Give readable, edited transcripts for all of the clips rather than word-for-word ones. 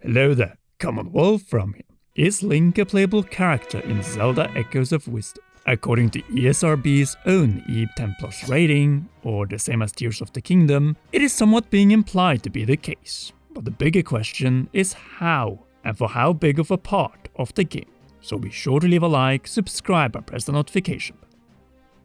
Hello there, Commonwealth from here. Is Link a playable character in Zelda Echoes of Wisdom? According to ESRB's own E10+ rating, or the same as Tears of the Kingdom, it is somewhat being implied to be the case. But the bigger question is how, and for how big of a part of the game. So be sure to leave a like, subscribe and press the notification bell.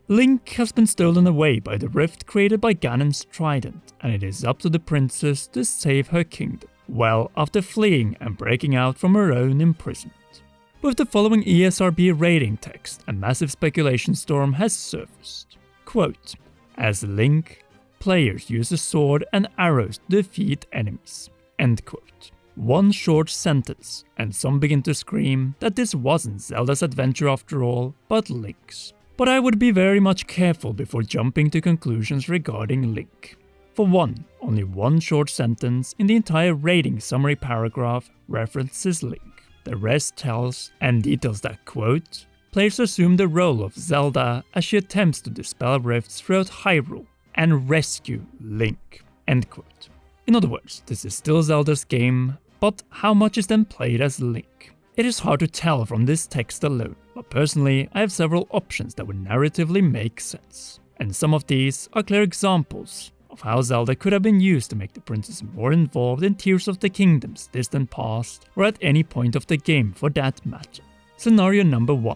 Link has been stolen away by the rift created by Ganon's trident, and it is up to the princess to save her kingdom, well after fleeing and breaking out from her own imprisonment. With the following ESRB rating text, a massive speculation storm has surfaced. Quote, as Link, players use a sword and arrows to defeat enemies. End quote. One short sentence, and some begin to scream that this wasn't Zelda's adventure after all, but Link's. But I would be very much careful before jumping to conclusions regarding Link. For one, only one short sentence in the entire rating summary paragraph references Link. The rest tells and details that, quote, players assume the role of Zelda as she attempts to dispel rifts throughout Hyrule and rescue Link, end quote. In other words, this is still Zelda's game, but how much is then played as Link? It is hard to tell from this text alone, but personally I have several options that would narratively make sense. And some of these are clear examples of how Zelda could have been used to make the princess more involved in Tears of the Kingdom's distant past, or at any point of the game for that matter. Scenario number 1.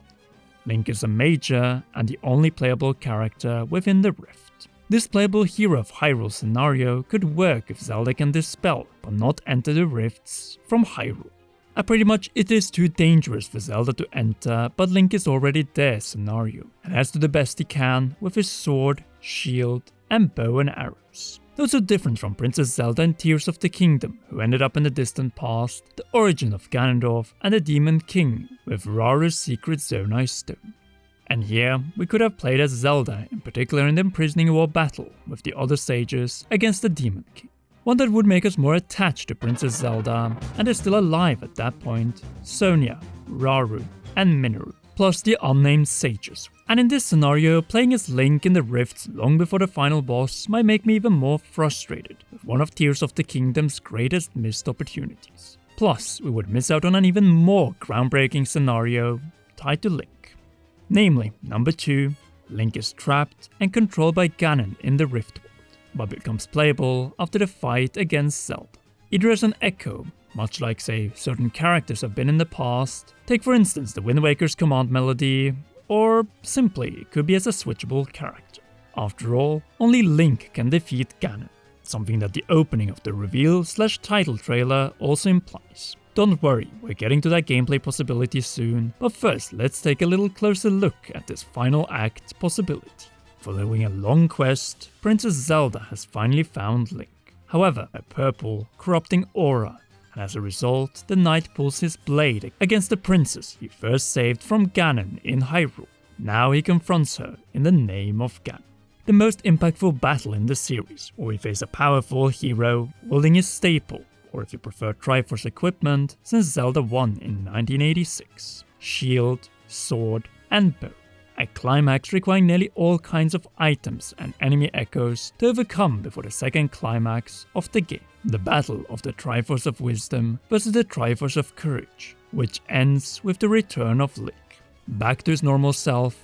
Link is a major and the only playable character within the rift. This playable hero of Hyrule scenario could work if Zelda can dispel but not enter the rifts from Hyrule. A pretty much it is too dangerous for Zelda to enter, but Link is already there scenario, and has to do the best he can with his sword, shield, and bow and arrows. Those are different from Princess Zelda in Tears of the Kingdom, who ended up in the distant past, the origin of Ganondorf and the Demon King with Raru's secret Zonai Stone. And here, we could have played as Zelda, in particular in the imprisoning war battle with the other sages against the Demon King. One that would make us more attached to Princess Zelda, and is still alive at that point, Sonia, Raru, and Minoru, plus the unnamed sages. And in this scenario, playing as Link in the rifts long before the final boss might make me even more frustrated with one of Tears of the Kingdom's greatest missed opportunities. Plus, we would miss out on an even more groundbreaking scenario tied to Link. Namely, number 2, Link is trapped and controlled by Ganon in the Rift World, but becomes playable after the fight against Zelda. Either as an echo, much like say certain characters have been in the past, take for instance the Wind Waker's command melody, or simply it could be as a switchable character. After all, only Link can defeat Ganon, something that the opening of the reveal/title trailer also implies. Don't worry, we're getting to that gameplay possibility soon, but first let's take a little closer look at this final act possibility. Following a long quest, Princess Zelda has finally found Link. However, a purple, corrupting aura, and as a result, the knight pulls his blade against the princess he first saved from Ganon in Hyrule. Now he confronts her in the name of Ganon. The most impactful battle in the series, where we face a powerful hero wielding his staple, or if you prefer Triforce equipment, since Zelda 1 in 1986, shield, sword, and bow. A climax requiring nearly all kinds of items and enemy echoes to overcome before the second climax of the game, the battle of the Triforce of Wisdom versus the Triforce of Courage, which ends with the return of Link, back to his normal self,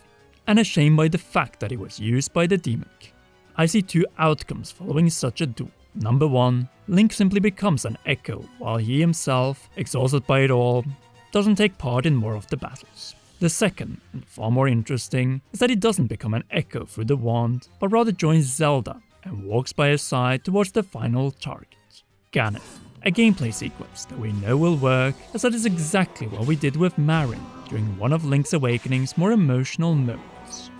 and ashamed by the fact that he was used by the Demon King. I see 2 outcomes following such a duel. Number 1, Link simply becomes an echo, while he himself, exhausted by it all, doesn't take part in more of the battles. The second, and far more interesting, is that he doesn't become an echo through the wand, but rather joins Zelda and walks by her side towards the final target, Ganon. A gameplay sequence that we know will work, as that is exactly what we did with Marin during one of Link's Awakening's more emotional moments.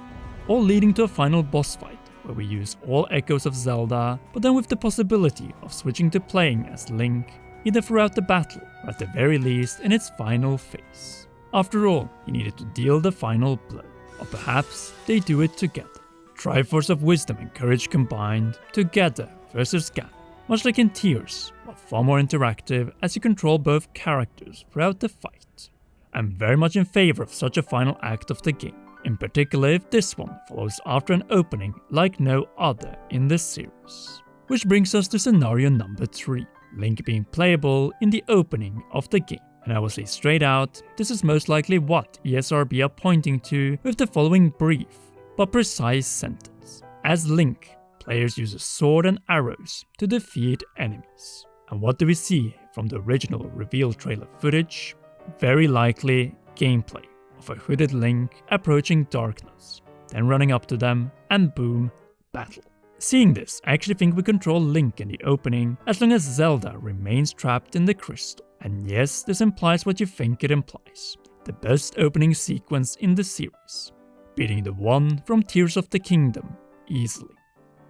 All leading to a final boss fight, where we use all echoes of Zelda, but then with the possibility of switching to playing as Link, either throughout the battle, or at the very least in its final phase. After all, he needed to deal the final blow, or perhaps they do it together. Triforce of Wisdom and Courage combined, together versus Ganon. Much like in Tears, but far more interactive as you control both characters throughout the fight. I'm very much in favor of such a final act of the game, in particular if this one follows after an opening like no other in this series. Which brings us to scenario number 3. Link being playable in the opening of the game. And I will say straight out, this is most likely what ESRB are pointing to with the following brief, but precise sentence. As Link, players use a sword and arrows to defeat enemies. And what do we see from the original reveal trailer footage? Very likely gameplay of a hooded Link approaching darkness, then running up to them and boom, battle. Seeing this, I actually think we control Link in the opening as long as Zelda remains trapped in the crystal. And yes, this implies what you think it implies. The best opening sequence in the series, beating the one from Tears of the Kingdom easily.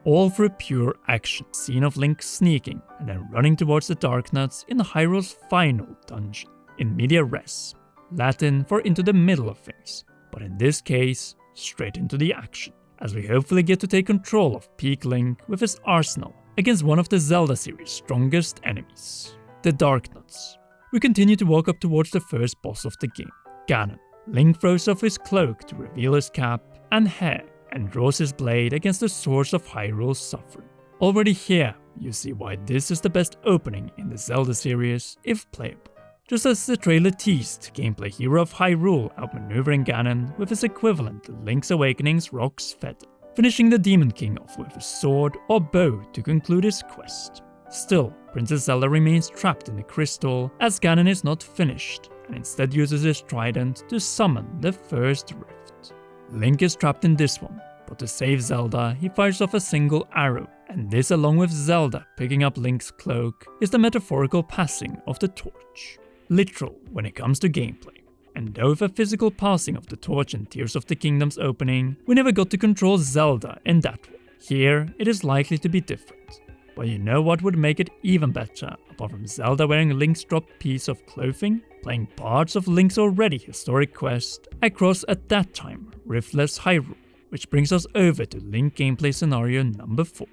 All through pure action, scene of Link sneaking and then running towards the Darknuts in Hyrule's final dungeon, in media res, Latin for into the middle of things, but in this case, straight into the action, as we hopefully get to take control of Peak Link with his arsenal against one of the Zelda series' strongest enemies, the Darknuts. We continue to walk up towards the first boss of the game, Ganon. Link throws off his cloak to reveal his cap and hair and draws his blade against the source of Hyrule's suffering. Already here, you see why this is the best opening in the Zelda series if playable. Just as the trailer teased, gameplay hero of Hyrule outmaneuvering Ganon with his equivalent to Link's Awakening's Rock's Feather, finishing the Demon King off with a sword or bow to conclude his quest. Still, Princess Zelda remains trapped in the crystal as Ganon is not finished and instead uses his trident to summon the first rift. Link is trapped in this one, but to save Zelda he fires off a single arrow, and this along with Zelda picking up Link's cloak is the metaphorical passing of the torch. Literal when it comes to gameplay, and though with a physical passing of the torch in Tears of the Kingdom's opening, we never got to control Zelda in that one. Here it is likely to be different. But you know what would make it even better, apart from Zelda wearing Link's dropped piece of clothing? Playing parts of Link's already historic quest across at that time riftless Hyrule, which brings us over to Link gameplay scenario number 4,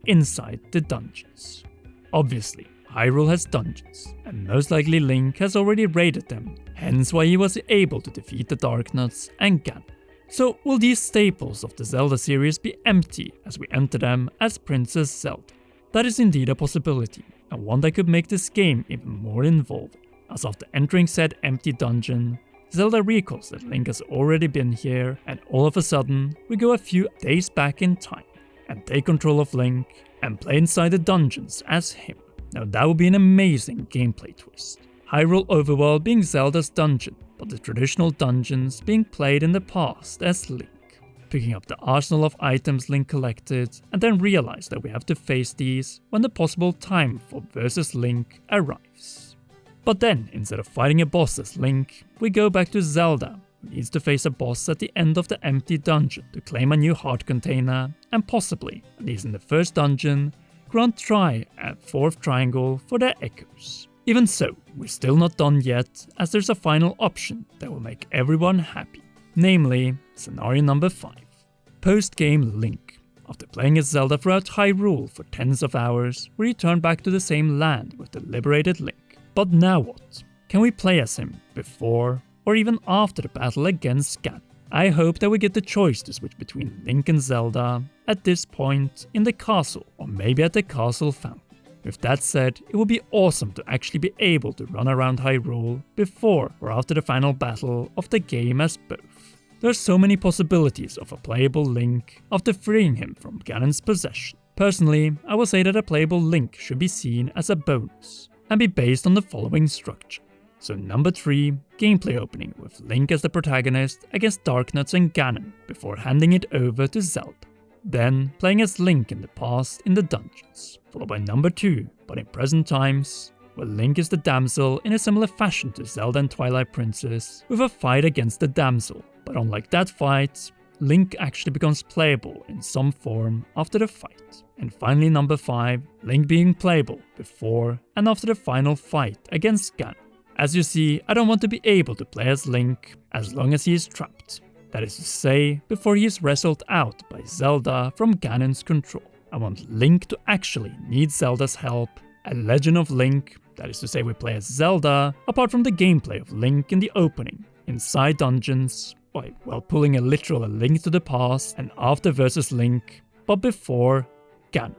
inside the dungeons. Obviously, Hyrule has dungeons, and most likely Link has already raided them, hence why he was able to defeat the Darknuts and Ganon. So will these staples of the Zelda series be empty as we enter them as Princess Zelda? That is indeed a possibility, and one that could make this game even more involving, as after entering said empty dungeon, Zelda recalls that Link has already been here, and all of a sudden we go a few days back in time, and take control of Link, and play inside the dungeons as him. Now that would be an amazing gameplay twist. Hyrule Overworld being Zelda's dungeon, but the traditional dungeons being played in the past as Link. Picking up the arsenal of items Link collected, and then realize that we have to face these when the possible time for versus Link arrives. But then, instead of fighting a boss as Link, we go back to Zelda, who needs to face a boss at the end of the empty dungeon to claim a new heart container, and possibly, at least in the first dungeon, grant try a 4th triangle for their echoes. Even so, we're still not done yet, as there's a final option that will make everyone happy. Namely, scenario number 5. Post-game Link. After playing as Zelda throughout Hyrule for tens of hours, we return back to the same land with the liberated Link. But now what? Can we play as him before or even after the battle against Ganon? I hope that we get the choice to switch between Link and Zelda at this point in the castle, or maybe at the castle fountain. With that said, it would be awesome to actually be able to run around Hyrule before or after the final battle of the game as both. There are so many possibilities of a playable Link after freeing him from Ganon's possession. Personally, I will say that a playable Link should be seen as a bonus, and be based on the following structure. So number 3, gameplay opening with Link as the protagonist against Darknuts and Ganon before handing it over to Zelda. Then playing as Link in the past in the dungeons, followed by number 2, but in present times, where Link is the damsel in a similar fashion to Zelda and Twilight Princess, with a fight against the damsel. But unlike that fight, Link actually becomes playable in some form after the fight. And finally number 5, Link being playable before and after the final fight against Ganon. As you see, I don't want to be able to play as Link as long as he is trapped. That is to say, before he is wrestled out by Zelda from Ganon's control. I want Link to actually need Zelda's help, a Legend of Link, that is to say we play as Zelda, apart from the gameplay of Link in the opening, inside dungeons, while pulling a literal Link to the past and after versus Link, but before Ganon.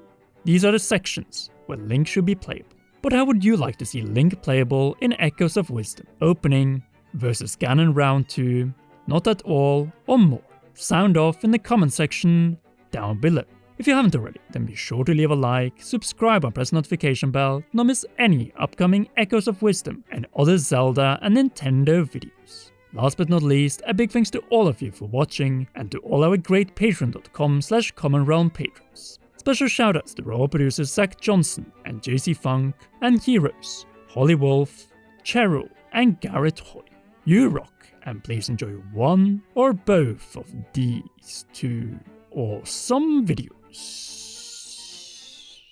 These are the sections where Link should be playable. But how would you like to see Link Playable in Echoes of Wisdom? Opening versus Ganon Round 2, not at all, or more? Sound off in the comment section down below. If you haven't already, then be sure to leave a like, subscribe and press the notification bell to not miss any upcoming Echoes of Wisdom and other Zelda and Nintendo videos. Last but not least, a big thanks to all of you for watching, and to all our great patreon.com/commonrealm patrons. Special shoutouts to Raw producers Zach Johnson and JC Funk, and heroes Holly Wolf, Cheryl, and Garrett Hoy. You rock, and please enjoy one or both of these two awesome videos.